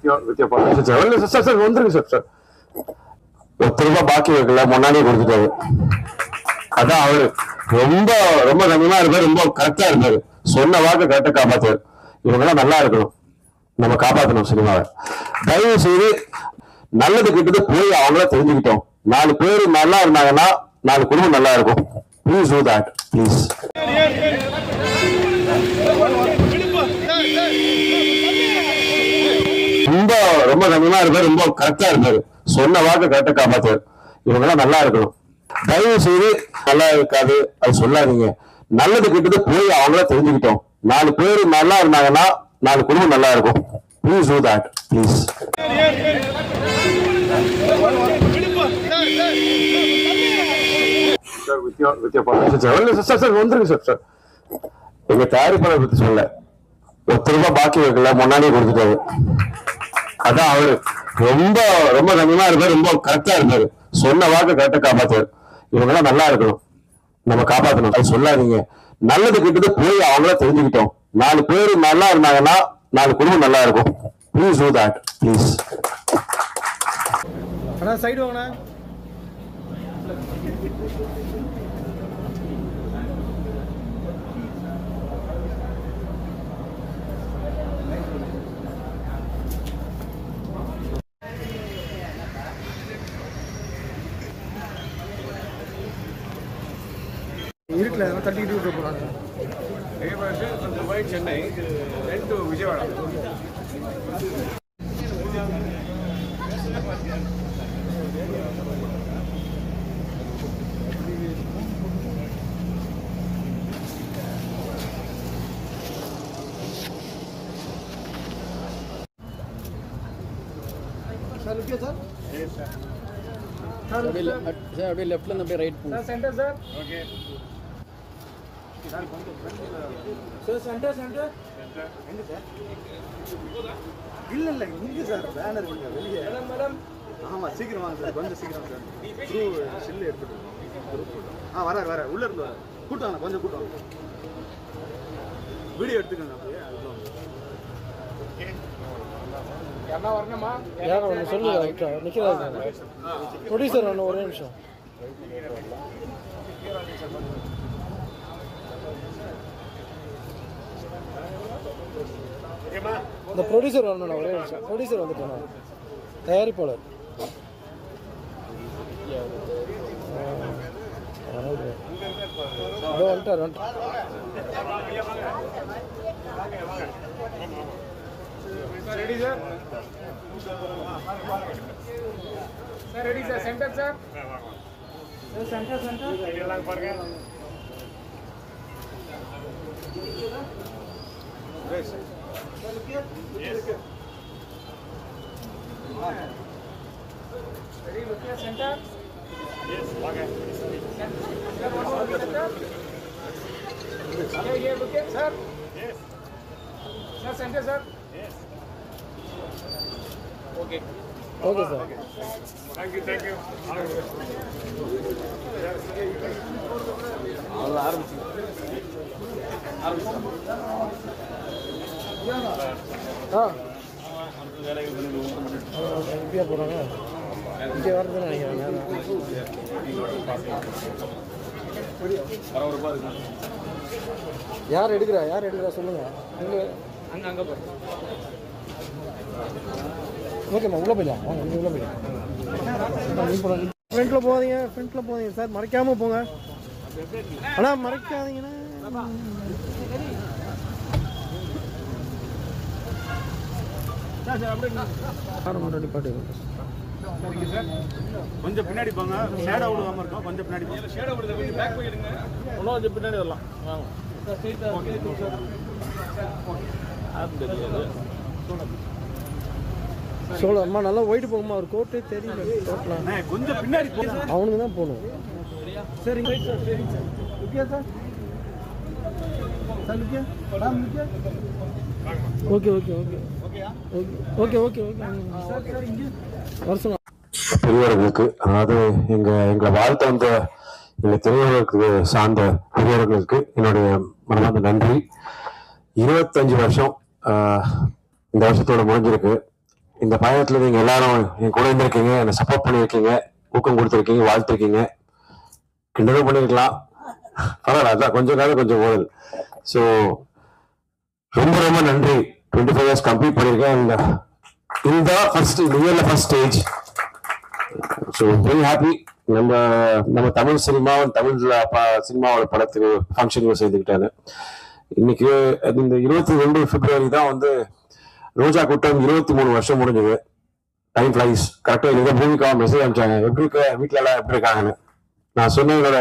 Sir வந்துருங்க sir ₹10 பாக்கி வைக்கல, முன்னாடியே கொடுத்துட்டாரு. அதான் அவரு ரொம்ப ரொம்ப கம்மியா இருப்பாரு, ரொம்ப கரெக்டா இருப்பாரு, சொன்ன வாக்கு கரெக்டா காப்பாத்துவாரு. இவங்கெல்லாம் நல்லா இருக்கணும், நம்ம காப்பாற்றணும் சினிமாவை. தயவு செய்து நல்லது கிட்டது போய் அவங்கள தெரிஞ்சுக்கிட்டோம். 4 பேர் நல்லா இருந்தாங்கன்னா 4 குடும்பம் நல்லா இருக்கும். Please do that please. ரொம்ப ரொம்ப கம்மியா இருப்பாரு, ரொம்ப கரெக்டா இருப்பாரு, சொன்ன வாக்கு கரெக்டா காப்பாத்துவாரு. இவங்கெல்லாம் நல்லா இருக்கணும். தயவு செய்து நல்லா இருக்காது அது சொல்லாதீங்க. நல்லது கிட்டது போய் அவங்கள தெரிஞ்சுக்கிட்டோம். 4 பேர் நல்லா இருந்தாங்கன்னா 4 குடும்பம் நல்லா இருக்கும். Please do that please. Sir வந்துருங்க சார். எங்க தயாரிப்பாளர் பத்தி சொல்ல, ₹10 பாக்கி வைக்கல, முன்னாடியே கொடுத்துட்டாரு. அதான் அவரு ரொம்ப ரொம்ப கம்மியா இருப்பாரு, ரொம்ப கரெக்டா இருப்பாரு, சொன்ன வாக்கு கரெக்டா காப்பாத்துவாரு. இவங்கெல்லாம் நல்லா இருக்கணும், நம்ம காப்பாற்றணும். அது சொல்லாதீங்க. நல்லது கிட்டது போய் அவங்கள தெரிஞ்சுக்கிட்டோம். 4 பேர் நல்லா இருந்தாங்கன்னா 4 குடும்பம் நல்லா இருக்கும். Please do that please. Side வாங்கண்ணா. இருக்கல தட்டிக்கிட்டு விட்டு போறாங்க. சென்னை விஜயவாடா. सर रुकिए सर. सर अभी लेफ्ट लेना पे right sir. Centre sir. Okay sir. Centre centre எங்க சார்? இல்ல இல்ல இங்க சார் பேனர் இங்க வெளிய. மேடம் ஆமா சீக்கிரம் வாங்க சார், கொஞ்சம் சீக்கிரம் சார். த்ரூ சில்ல எடுத்துட்டு வர உள்ள இருந்து வர கூட்டாங்க, கொஞ்சம் கூட்டாங்க. வீடியோ எடுத்துக்கங்க அப்படியே. என்ன வரணுமா? யாரோ ஒன்னு சொல்லுங்க. நிக்கிறாங்க ப்ரொடியூசர் ஒன்னு, ஒரே நிமிஷம். இந்த ப்ரொடியூசர் வரணும், ஒரே நிமிஷம். ப்ரொடியூசர் வந்துட்டாங்க, தயாரிப்பாளர். வந்துட்டார். Ready sir. Sir ready sir. Centre sir. Centre centre எல்லாம் பாருங்க. Yes ready, look here, center. Yes, okay. Center. Here, look here, sir. Yes. Sir, center, sir. Yes. Okay. Okay, sir. Okay. Thank you, thank you. all ஆரம்பிச்சு எப்படியா போகிறாங்க இங்கே வரதுன்னு நினைக்கிறேன். யார் எடுக்கிறா சொல்லுங்கள். அங்கே போகிறேன். ஓகேம்மா உள்ளே போயிடலாம். வாங்க நீங்கள் உள்ளே போயிடலாம். ஃப்ரண்ட்டில் போகாதீங்க சார், மறைக்காமல் போங்க. ஆனால் மறைக்காதீங்கன்னா கொஞ்சம் பின்னாடி போங்க. ஷேடோ விடாம இருக்கும், கொஞ்சம் பின்னாடி போங்க. ஷேடோ விடுறது கொஞ்சம் பேக் போயிடுங்க. இன்னும் கொஞ்சம் பின்னாடி வரலாம். வாங்க சோழ அம்மா நல்லா போயிட்டு போகுமா. ஒரு கோட்டே தெரியல. கொஞ்சம் பின்னாடி போங்க, அவனுக்கு தான் போகணும். சரிங்க சார், சரிங்க sir. Okay sir. Okay okay okay okay okay okay வருஷம். பெரியவர்களுக்கு, அதாவது எங்களை வாழ்த்த வந்த எங்கள் திரையுலகத்துக்கு சார்ந்த பெரியவர்களுக்கு என்னுடைய மனமார்ந்த நன்றி. 25 வருஷம் இந்த வருஷத்தோட முடிஞ்சிருக்கு. இந்த பயணத்துல நீங்க எல்லாரும் என் கூட இருந்திருக்கீங்க, என்னை சப்போர்ட் பண்ணியிருக்கீங்க, ஊக்கம் கொடுத்துருக்கீங்க, வாழ்த்திருக்கீங்க, கிண்டலும் பண்ணிருக்கலாம், பரவாயில்ல, அதான் கொஞ்சம் நேரம் கொஞ்சம் ஓடல். ஸோ ரொம்ப ரொம்ப நன்றி. 25 years கம்ப்ளீட் பண்ணியிருக்கேன். இந்த first stage. So very happy. நம்ம தமிழ் சினிமாவும் சினிமாவோட படத்துக்கு ஃபங்க்ஷனுக்கு சேர்ந்துக்கிட்டாரு. இன்னைக்கு இந்த 22 பிப்ரவரி தான் வந்து ரோஜா கூட்டம் 23 வருஷம் முடிஞ்சது. Time flies. கரெக்டாக இன்னைக்கு பூமிக்காக மெசேஜ் அனுப்பிச்சாங்க, எப்படி இருக்க, வீட்டில எல்லாம் எப்படி இருக்காங்கன்னு. நான் சொன்ன என்னோட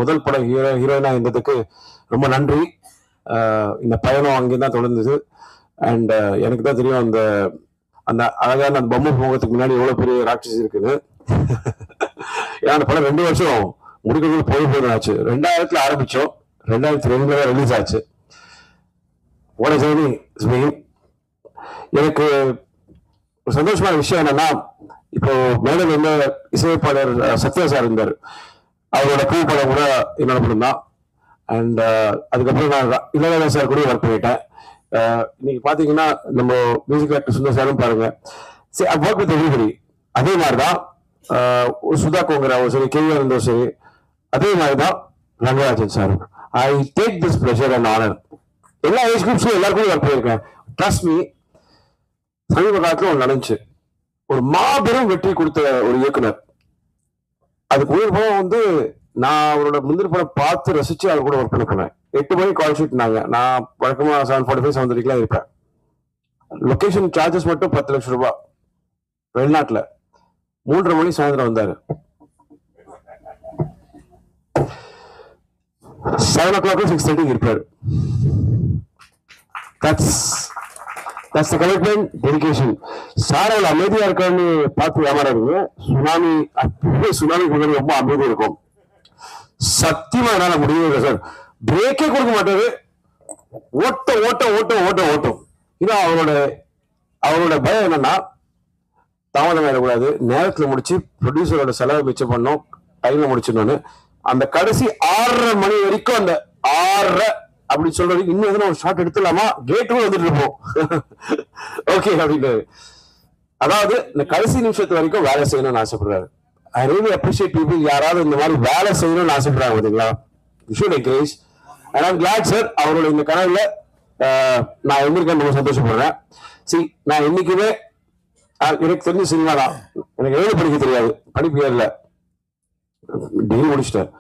முதல் படம் ஹீரோயினா இருந்ததுக்கு ரொம்ப நன்றி. இந்த பயணம் அங்கேயும் தொடர்ந்தது. அண்ட் எனக்கு தான் தெரியும் அந்த அந்த அழகான அந்த பொம்மை முகத்துக்கு முன்னாடி எவ்வளவு பெரிய ராட்சசி இருக்குன்னு. ஏன்னா அந்த படம் 2 வருஷம் முடிக்கிறது போய் ஆச்சு. 2000 ஆரம்பிச்சோம், 2002 ரிலீஸ் ஆச்சு. ஓட ஜெர்னி இஸ் பீயிங். எனக்கு ஒரு சந்தோஷமான விஷயம் என்னன்னா, இப்போ மேடம் என்ன இசையமைப்பாளர் சத்யா சார் இருந்தார், அவரோட பூ படம் கூட என்னோட படம் தான். அண்ட் அதுக்கப்புறம் நான் இளையராஜா சார் கூட ஒர்க் பண்ணிட்டேன். இன்னைக்கு பாத்தீங்கன்னா நம்ம மியூசிக் டைரக்டர் சுந்தர் சாரும் பாருங்க, ஒர்க் வித் எவ்ரிபடி. அதே மாதிரிதான் சுதா கோங்கராவும் சரி, கேவிஆர் இருந்தோம் சரி, அதே மாதிரிதான் Rangarajan sir. I take this pleasure and honour. எல்லா ஏஜ் குரூப்ஸும் எல்லாருக்கும் ஒர்க் பண்ணியிருக்கேன். ட்ரஸ்ட் மீ, சமீப காலத்துல ஒன்று நடந்துச்சு. ஒரு மாபெரும் வெற்றி கொடுத்த ஒரு இயக்குனர். அதுக்கு உயிர் படம் வந்து நான் அவரோட முந்திரி படம் பார்த்து ரசிச்சு அவர் கூட ஒர்க் பண்ண போனேன். 8 மணிக்கு கால் ஷீட்னாங்க. நான் வழக்கமா 7:45 7:30 இருப்பேன். லொகேஷன் சார்ஜஸ் மட்டும் 10 லட்சம் ரூபாய். வெளிநாட்டுல 3:30 மணி சாயந்தரம் வந்தாரு. 7 o'clock 6:30 இருப்பாரு. That's the commitment, dedication. Sir அவள் அமைதியா இருக்கான்னு பார்த்து ஏமாறாருங்க. சுனாமிக்கு முன்னாடி ரொம்ப அமைதி இருக்கும். சத்தியமா என்னால முடியவே சார். பிரேக்கே கொடுக்க மாட்டாரு. ஓட்டம். இது அவரோட பயம் என்னன்னா, தாமதம் ஆயிடக்கூடாது, நேரத்துல முடிச்சு ப்ரொடியூசரோட செலவை மிச்சம் பண்ணோம், டைம்ல முடிச்சிடணும்னு. அந்த கடைசி 6:30 மணி வரைக்கும், அந்த 6:30 அப்படி சொல்றது, இன்னும் எதுனா ஒரு ஷாட் எடுத்துலாமா, கேட்டுக்கும் வந்துட்டு இருப்போம். ஓகே அப்படின்னு. அதாவது இந்த கடைசி நிமிஷத்து வரைக்கும் வேலை செய்யணும்னு ஆசைப்படுறாரு. I really appreciate people. யாராவது இந்த மாதிரி வேலை செய்யணும்னு ஆசைப்படுறாங்க பார்த்தீங்களா? You should encourage. And I'm glad sir, அவரோட இந்த கனவுல நான் இருந்திருக்கேன், ரொம்ப சந்தோஷப்படுறேன். நான் இன்னைக்குமே எனக்கு தெரிஞ்ச சினிமா தான். எனக்கு எழுத படிக்க தெரியாது, படிப்பு இல்லை, டிகிரி முடிச்சிட்டேன்.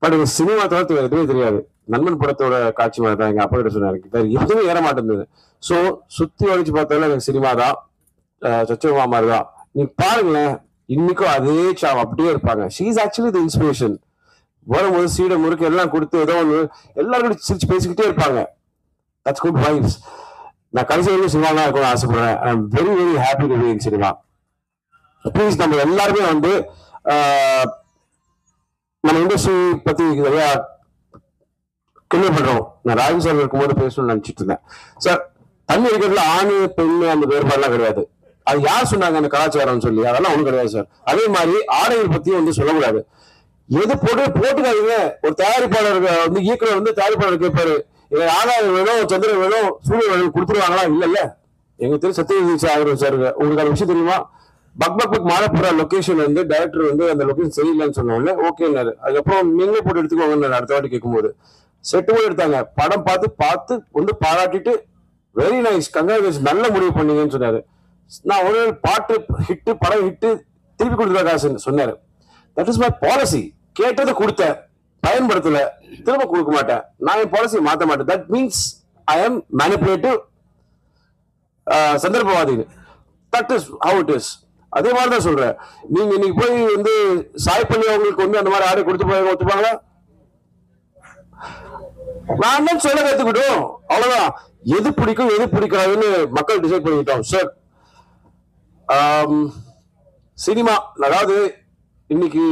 பட் எனக்கு சினிமா தவிர்த்து எதுவுமே தெரியாது. நண்பன் படத்தோட காட்சி மாதிரி தான் எங்க அப்பா கிட்ட சொன்னாரு, எதுவுமே ஏற மாட்டேங்குது. ஸோ சுத்தி வலிச்சு பார்த்தாலும் எனக்கு சினிமா தான், சச்சமா மாதிரி தான். நீ பாருங்களேன், இன்னைக்கும் அதே சாவ் அப்படியே இருப்பாங்க. She is actually the inspiration. வரும்போது சீடை முறுக்கு எல்லாம் கொடுத்து ஏதோ ஒன்று எல்லாரும் சிரிச்சு பேசிக்கிட்டே இருப்பாங்க. That's good vibes. நான் கடைசி வரைக்கும் சினிமா தான் இருக்கணும்னு ஆசைப்படுறேன். I am very very happy to be in cinema. Please, நம்ம எல்லாருமே வந்து நம்ம இண்டஸ்ட்ரி பத்தி நிறையா கேள்விப்படுறோம். நான் ராஜன் சார் இருக்கும்போது பேசணும்னு நினைச்சிட்டு இருந்தேன். சார், தண்ணி இருக்கிறதுல ஆணு பெண்ணு அந்த வேறுபாடுலாம் கிடையாது. அது யார் சொன்னாங்க அந்த கலாச்சாரம்னு சொல்லி? அதெல்லாம் ஒண்ணும் கிடையாது சார். அதே மாதிரி ஆடைகள் பத்தியும் வந்து சொல்லக்கூடாது. எது போட்டுக்காதீங்க. ஒரு தயாரிப்பாளர் வந்து இயக்குனர் வந்து தயாரிப்பாளர் கேட்பாரு, ஆதாரம் வேணும், சந்திரன் வேணும், சூரியன் வேணும், கொடுத்துருவாங்களா? இல்ல எங்க தெரியும் சத்யஜித் ஆகிரும் சார். உங்களுக்கு அந்த விஷயம் தெரியுமா? பக் மாறப்படுற லொகேஷன் வந்து டைரக்டர் வந்து அந்த லொகேஷன் சரியில்லைன்னு சொன்னாங்க. ஓகேன்னாரு. அதுக்கப்புறம் நீங்களே போட்டு எடுத்துக்கோங்க. அடுத்த வாட்டி கேட்கும்போது செட்டு போய் எடுத்தாங்க. படம் பார்த்து வந்து பாராட்டிட்டு வெரி நைஸ், கங்க்ராச்சுலேஷன், நல்ல முடிவு பண்ணீங்கன்னு சொன்னாரு. நான் ஒரு பாட்டு ஹிட்டு, படம் ஹிட்டு, திருப்பி கொடுத்துருவா காசுன்னு சொன்னாரு. That is my policy. கேட்டதை கொடுத்தேன், பயன்படுத்தல, திரும்ப கொடுக்க மாட்டேன். நான் என் பாலிசியை மாற்ற மாட்டேன். That means I am manipulative, சந்தர்ப்பவாதின்னு. That is how it is. அதே மாதிரிதான் சொல்றேன். நீங்க இன்னைக்கு போய் வந்து சாய் பண்ணி அவங்களுக்கு வந்து அந்த மாதிரி ஆடை கொடுத்து போய் ஒத்துப்பாங்களா? நான் தான் சொல்ல கத்துக்கிட்டோம், அவ்வளவுதான். எது பிடிக்கும் எது பிடிக்காதுன்னு மக்கள் டிசைட் பண்ணிக்கிட்டோம் சார். சினிமா, அதாவது இன்னைக்கு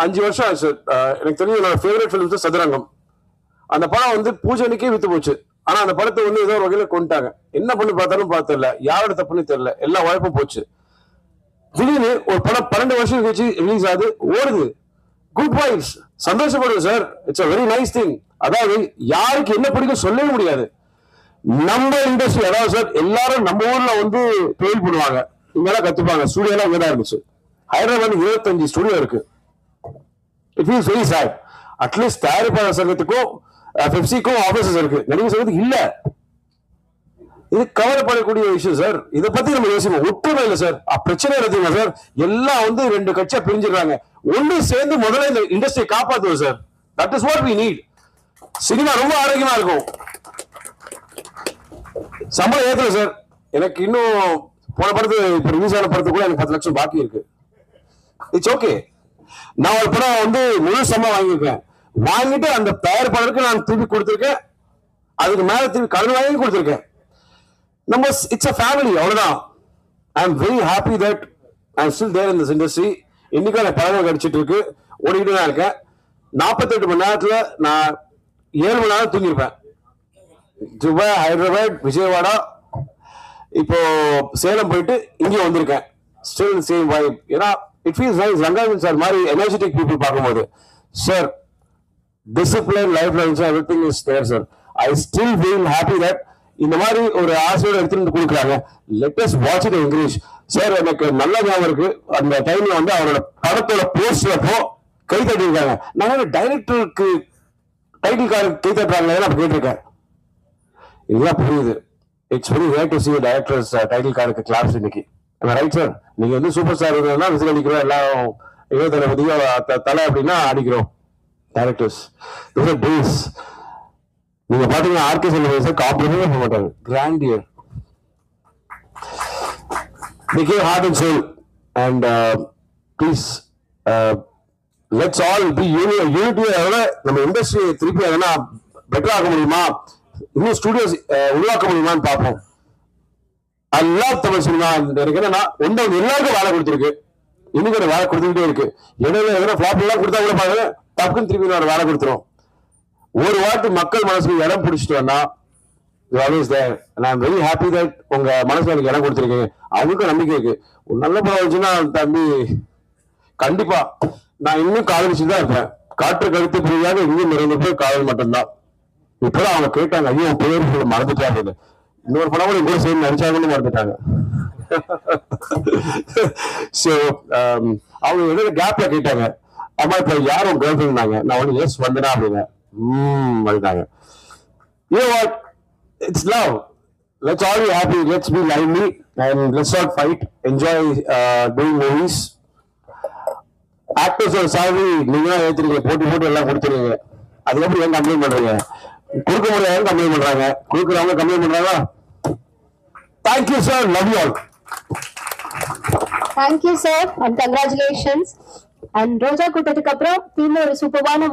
5 வருஷம் ஆச்சு சார். எனக்கு தெரிஞ்ச என்னோட ஃபேவரட் ஃபிலிம்ஸ் சதுரங்கம். அந்த படம் வந்து பூஜைக்கே வித்து போச்சு. ஆனா அந்த படத்தை வந்து ஏதோ ஒரு வகையில கொண்டுட்டாங்க. என்ன பண்ணி பார்த்தாலும் பார்த்தல, யாரோட தப்புன்னு தெரியல, எல்லா வாய்ப்பும் போச்சு. திடீர்னு ஒரு படம் 12 வருஷம் கழிச்சு ரிலீஸ் ஆகுது, ஓடுது. குட் வைப்ஸ், சந்தோஷப்படுது sir. It's a very nice thing. அதாவது யாருக்கு என்ன பிடிக்கும் சொல்லவே முடியாது. நம்ம இண்டஸ்ட்ரி அதாவது சார் எல்லாரும் நம்ம ஊர்ல வந்து தொழில் பண்ணுவாங்க, இங்கெல்லாம் கத்துப்பாங்க. ஸ்டுடியோ எல்லாம் இங்கதான் இருந்துச்சு. ஹைதராபாத் 25 ஸ்டுடியோ இருக்கு. It feels very sad. At least தயாரிப்பாளர் சங்கத்துக்கும் பெப்சிக்கும் ஆபீசஸ் இருக்கு, நடிகர் சங்கத்துக்கு இல்ல. இது கவலைப்படக்கூடிய விஷயம் சார். இதை பத்தி நம்ம யோசிப்போம். ஒற்றுமை இல்லை சார். பிரச்சனை இருக்குங்க சார். எல்லாம் வந்து 2 கட்சியா பிரிஞ்சிடறாங்க. ஒண்ணு சேர்ந்து முதல்ல இந்த இண்டஸ்ட்ரியை காப்பாத்துவோம் sir. That is what we need. Cinema ரொம்ப ஆரோக்கியமா இருக்கும். சம்பளம் ஏத்தல சார். எனக்கு இன்னும் போன படத்து இப்ப ரிலீஸ் ஆன படத்துக்கு கூட எனக்கு 10 லட்சம் பாக்கி இருக்கு. It's okay. நான் ஒரு படம் வந்து முழு சம்பளம் வாங்கியிருக்கேன். வாங்கிட்டு அந்த தயாரிப்பாளருக்கு நான் திருப்பி கொடுத்திருக்கேன். அதுக்கு மேல திருப்பி கடன் வாங்கி கொடுத்திருக்கேன். நம்ம இட்ஸ் அ ஃபேமிலி, அவ்வளவுதான். I am very happy that I am still there in this industry. இன்னைக்கு எனக்கு பழகம் கிடைச்சிட்டு இருக்கு, ஓடிக்கிட்டு தான் இருக்கேன். 48 மணி நேரத்துல நான் 7 மணி நேரம் தூங்கியிருப்பேன். துபாய், ஹைதராபாத், விஜயவாடா, இப்போ சேலம் போயிட்டு இங்கே வந்திருக்கேன். Still same vibe. ஏன்னா it feels nice. Rangarajan sir மாதிரி எனர்ஜெட்டிக் பீப்புள் பார்க்கும்போது சார் டிசிப்ளின் லைஃப்ல இருந்துச்சு, everything is there sir. I still feel happy that இந்த மாதிரி ஒரு ஆசையோட எடுத்துட்டு கொடுக்குறாங்க. Let us watch it English sir. எனக்கு நல்ல ஞாபகம் இருக்கு, அந்த டைம்ல வந்து அவரோட படத்தோட போஸ்டரப்போ கை தட்டிருக்காங்க. நான் டைரக்டருக்கு டைட்டில் கார்டு கை தட்டுறாங்க நான் கேட்டிருக்கேன். இதெல்லாம் புரியுது. It's very rare to see directors title கார்டுக்கு கிளாப்ஸ் இன்னைக்கு. Right sir. நீங்க வந்து சூப்பர் ஸ்டார் இருந்தா விசில் அடிக்கிறோம், எல்லாம் தளபதியோ தலை அப்படின்னா அடிக்கிறோம். டைரக்டர்ஸ் டேஸ் நீங்க பாத்தீங்கன்னா ஆர்கே செல்வராஜ் காம்ப்ளிமெண்ட் பண்ண மாட்டாங்க. Grandeur they gave heart and soul and please let's all be unity. நம்ம இண்டஸ்ட்ரி திருப்பி எதனா பெட்டர் ஆக முடியுமா, இன்னும் ஸ்டுடியோஸ் உருவாக்க முடியுமான்னு பார்ப்போம். I love Tamil cinema. எனக்கு என்னன்னா ஒன்று எல்லாருக்கும் வேலை கொடுத்துருக்கு, இன்னைக்கு ஒரு வேலை கொடுத்துக்கிட்டே இருக்கு. இடையில எதனா ஃபிளாப் எல்லாம் கொடுத்தா கூட பாருங்க, டக்குன்னு திருப்பி ஒரு வேலை கொடுத்துரும். ஒரு வாட்டி மக்கள் மனசுக்கு இடம் பிடிச்சிட்டு வந்தா always there and I'm very happy that உங்க மனசுல எனக்கு இடம் கொடுத்துருக்கீங்க. அவங்களுக்கும் நம்பிக்கை இருக்கு. ஒரு நல்ல படம் வந்துச்சுன்னா தம்பி கண்டிப்பா நான் இன்னும் காதலிச்சுதான் இருப்பேன். காற்று கருத்து புரியாத இன்னும் நிறைய பேர் காதல் மட்டும்தான். இப்பதான் அவங்க கேட்டாங்க, ஐயோ பேர் மறந்துட்டாங்க. இன்னொரு படம் கூட கூட சேர்ந்து நடிச்சாங்கன்னு மறந்துட்டாங்க. ஸோ அவங்க எதாவது கேப்ல கேட்டாங்க, அம்மா இப்ப யாரும் கேர்ள் ஃபிரெண்டாங்க. நான் ஒண்ணு எஸ் வந்தனா அப்படிங்க வந்துட்டாங்க. You know what? It's love. Let's all be happy. Let's be lively and let's not fight. Enjoy doing movies. Actors or salary நீங்க ஏத்துறீங்க, போட்டு எல்லாம் கொடுத்துருங்க. அதுக்கப்புறம் ஏன் கம்ப்ளைண்ட் பண்றீங்க? கொடுக்க முடியாது கம்ப்ளைண்ட் பண்றாங்க, கொடுக்குறவங்க கம்ப்ளைண்ட் பண்றாங்களா? Thank you sir, love you all. Thank you sir and congratulations. And ரோஜா கூட்டத்துக்கு அப்புறம் இன்னொரு சூப்பரான